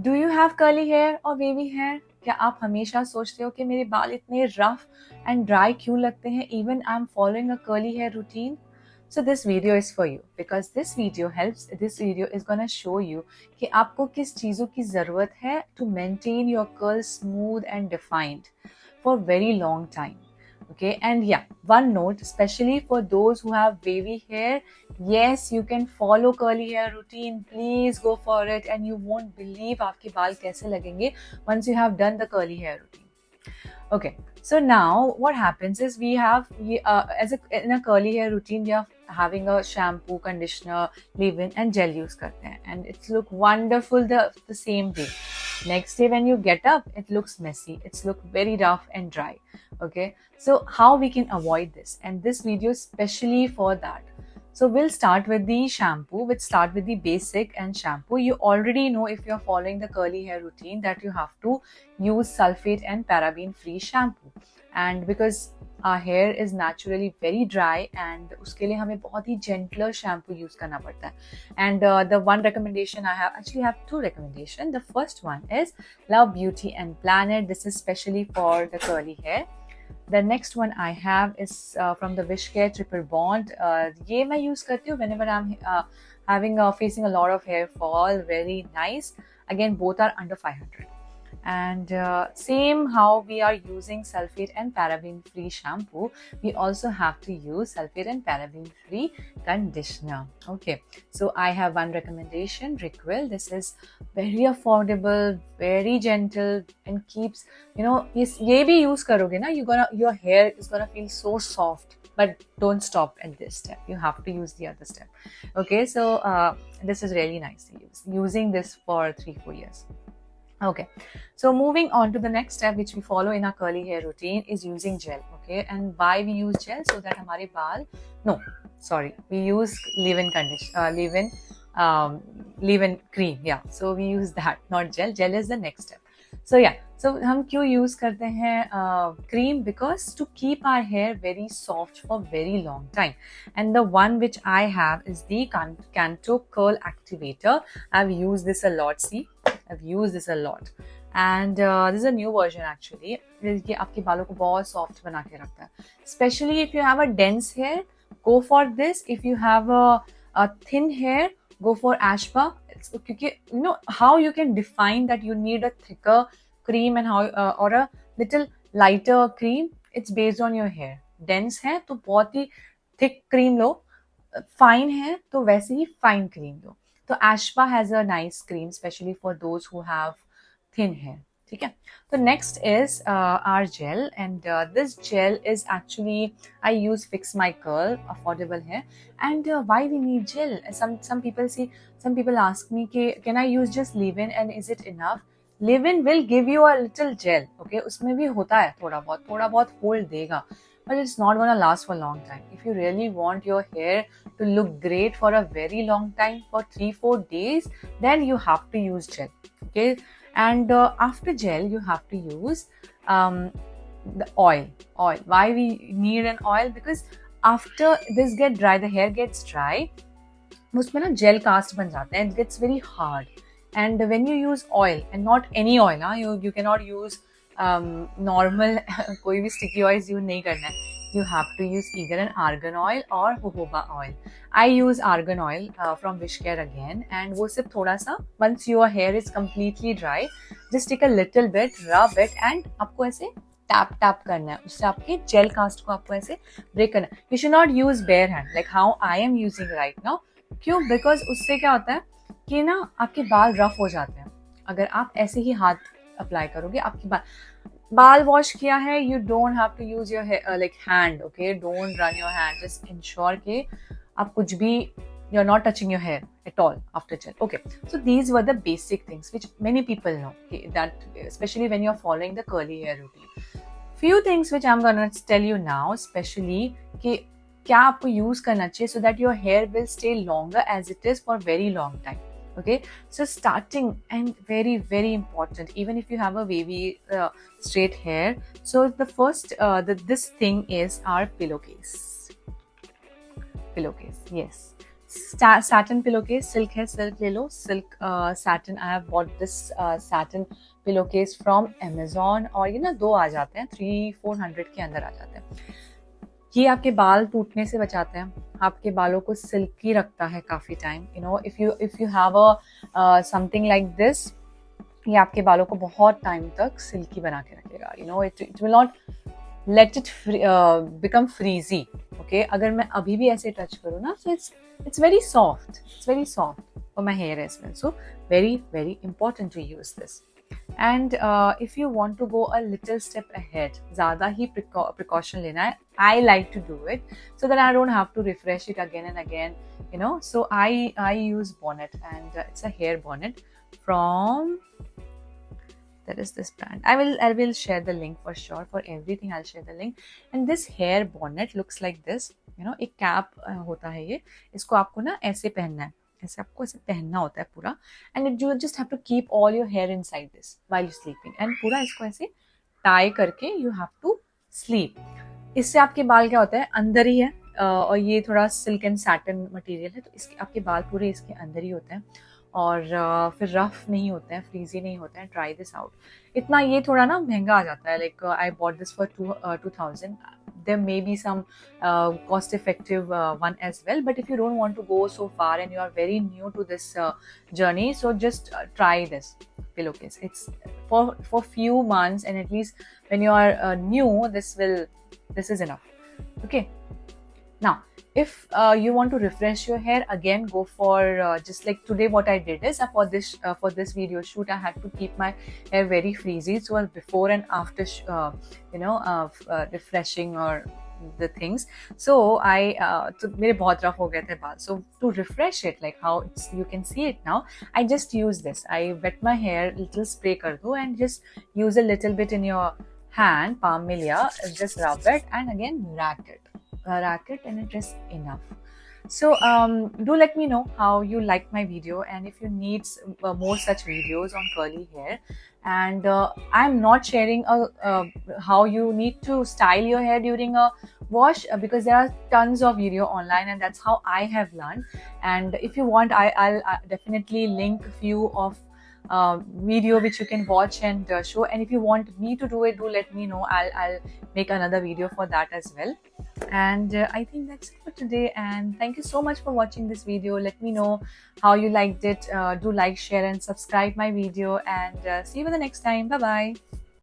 Do you have curly hair or wavy hair? क्या आप हमेशा सोचते हो कि मेरे बाल इतने रफ एंड ड्राई क्यों लगते हैं even I'm following a curly hair routine? So this video is for you because this video is gonna show you कि आपको किस चीज़ों की ज़रूरत है to maintain your curls smooth and defined for very long time. Okay, and yeah, one note, especially for those who have wavy hair, yes, you can follow curly hair routine. Please go for it, and you won't believe आपके बाल कैसे लगेंगे once you have done the curly hair routine. Okay, so now what happens is in a curly hair routine we are having a shampoo, conditioner, leave-in and gel use करते हैं, and it's look wonderful the same day. Next day when you get up, it looks messy. It's look very rough and dry. Okay, so how we can avoid this? And this video is specially for that. So we'll start with the shampoo. We'll start with the basic and shampoo. You already know if you're following the curly hair routine that you have to use sulfate and paraben free shampoo. And because our hair is naturally very dry and उसके लिए हमें बहुत ही gentler shampoo use करना पड़ता है. And the one recommendation I have two recommendations. The first one is Love Beauty and Planet. This is specially for the curly hair. The next one I have is from the Wishcare Triple Bond. ये मैं use करती हूँ whenever I'm facing a lot of hair fall. Very nice. Again, both are under 500. And same how we are using sulfate and paraben free shampoo, we also have to use sulfate and paraben free conditioner. Okay, so I have one recommendation, Rickwill. This is very affordable, very gentle and keeps, ये भी use करोगे ना, your hair is gonna feel so soft. But don't stop at this step. You have to use the other step. Okay, so this is really nice to use. Using this for 3-4 years. Okay, so moving on to the next step which we follow in our curly hair routine is using gel. Okay, and why we use gel? So that हमारे बाल, we use leave-in cream. Yeah, so we use that, not gel. Gel is the next step. So yeah, so हम क्यों use करते हैं cream? Because to keep our hair very soft for very long time. And the one which I have is the Canto Curl Activator. I've used this a lot. I've used this a lot. And this is a new version actually. ये आपके बालों को बहुत soft बना के रखता है. Especially if you have a dense hair, go for this. If you have a thin hair, go for Ashba. क्योंकि you know how you can define that you need a thicker cream and how or a little lighter cream. It's based on your hair. Dense है तो बहुत ही thick cream लो. Fine है तो वैसे ही fine cream low. So Ashba has a nice cream, especially for those who have thin hair. Okay. So next is our gel, and this gel is actually I use Fix My Curl, affordable hair. And why we need gel? Some people ask me, can I use just leave-in and is it enough? Leave-in will give you a little gel. Okay, उसमें भी होता है थोड़ा बहुत hold देगा. But it's not going to last for a long time. If you really want your hair to look great for a very long time, for 3-4 days, then you have to use gel. Okay, and after gel, you have to use the oil. Why we need an oil? Because after this get dry, the hair gets dry, उसमें ना gel cast बन जाता है. It gets very hard. And when you use oil, and not any oil, you cannot use normal कोई भी sticky oils use नहीं करना है. You have to use either an argan oil or jojoba oil. I use argan oil from Wishcare again, and वो सिर्फ थोड़ा सा, once your hair is completely dry, just take a little bit, rub it, and आपको ऐसे tap करना है. उससे आपके gel cast को आपको ऐसे break करना है. You should not use bare hand like how I am using right now. क्यों? Because उससे क्या होता है कि ना आपके बाल रफ हो जाते हैं. अगर आप ऐसे ही हाथ अप्लाई करोगे, आपके बाल वॉश किया है, you don't have to use your hair, like hand. Okay, don't run your hand. Just ensure कि आप कुछ भी, you're not touching your hair at all after gel. Okay, so these were the basic things which many people know, okay, that especially when you're following the curly hair routine. Few things which I'm gonna tell you now, especially कि क्या आपको use करना चाहिए so that your hair will stay longer as it is for very long time. Okay, so starting and very, very important, even if you have a wavy straight hair, so the first this thing is our pillowcase. Yes, satin pillowcase, silk है, silk ले लो, silk satin. I have bought this satin pillowcase from Amazon, और ये ना 2 आ जाते हैं, 300-400 के अंदर आ जाते हैं. ये आपके बाल टूटने से बचाते हैं, आपके बालों को सिल्की रखता है काफी time. You know, if you have a something like this, ये आपके बालों को बहुत टाइम तक सिल्की बना के रखेगा. You know, it will not let it become freezy. Okay, अगर मैं अभी भी ऐसे टच करूँ ना, so it's very soft. It's very soft for my hair as well. So very important to use this. And if you want to go a little step ahead, ज़्यादा ही precaution लेना है, I like to do it so that I don't have to refresh it again and again. You know, so I use bonnet, and it's a hair bonnet from. That is this brand. I will share the link for sure. For everything I'll share the link. And this hair bonnet looks like this. You know, एक cap होता है ये. इसको आपको ना ऐसे पहनना है. ऐसे आपको ऐसे पहनना होता है पूरा. And you just have to keep all your hair inside this while you're sleeping. And पूरा इसको ऐसे tie करके you have to sleep. इससे आपके बाल क्या होता है, अंदर ही है, और ये थोड़ा सिल्क एंड सैटिन मटेरियल है, तो इसके आपके बाल पूरे इसके अंदर ही होते हैं, और फिर रफ नहीं होते हैं, फ्रीजी नहीं होते हैं. Try this out. इतना ये थोड़ा ना महंगा आ जाता है. Like I bought this for 2000. there may be some cost effective one as well, but if you don't want to go so far and you are very new to this journey, so just try this pillowcase. It's for few months, and at least when you are new, this is enough. Okay, now if you want to refresh your hair, again go for just like today what I did is for this video shoot, I had to keep my hair very frizzy, so before and after refreshing or the things. So I तो मेरे बहुत rough हो गए थे बाल, so to refresh it, like how you can see it now, I just use this. I wet my hair, little spray कर दो, and just use a little bit in your hand, palm में लिया, just rub it and again rack it, and it is enough. So do let me know how you like my video, and if you need more such videos on curly hair. And I'm not sharing how you need to style your hair during a wash, because there are tons of video online, and that's how I have learned. And if you want, I'll definitely link a few of video which you can watch and show. And if you want me to do it, do let me know. I'll make another video for that as well. And I think that's it for today, and thank you so much for watching this video. Let me know how you liked it. Do like, share and subscribe my video, and see you in the next time. Bye bye.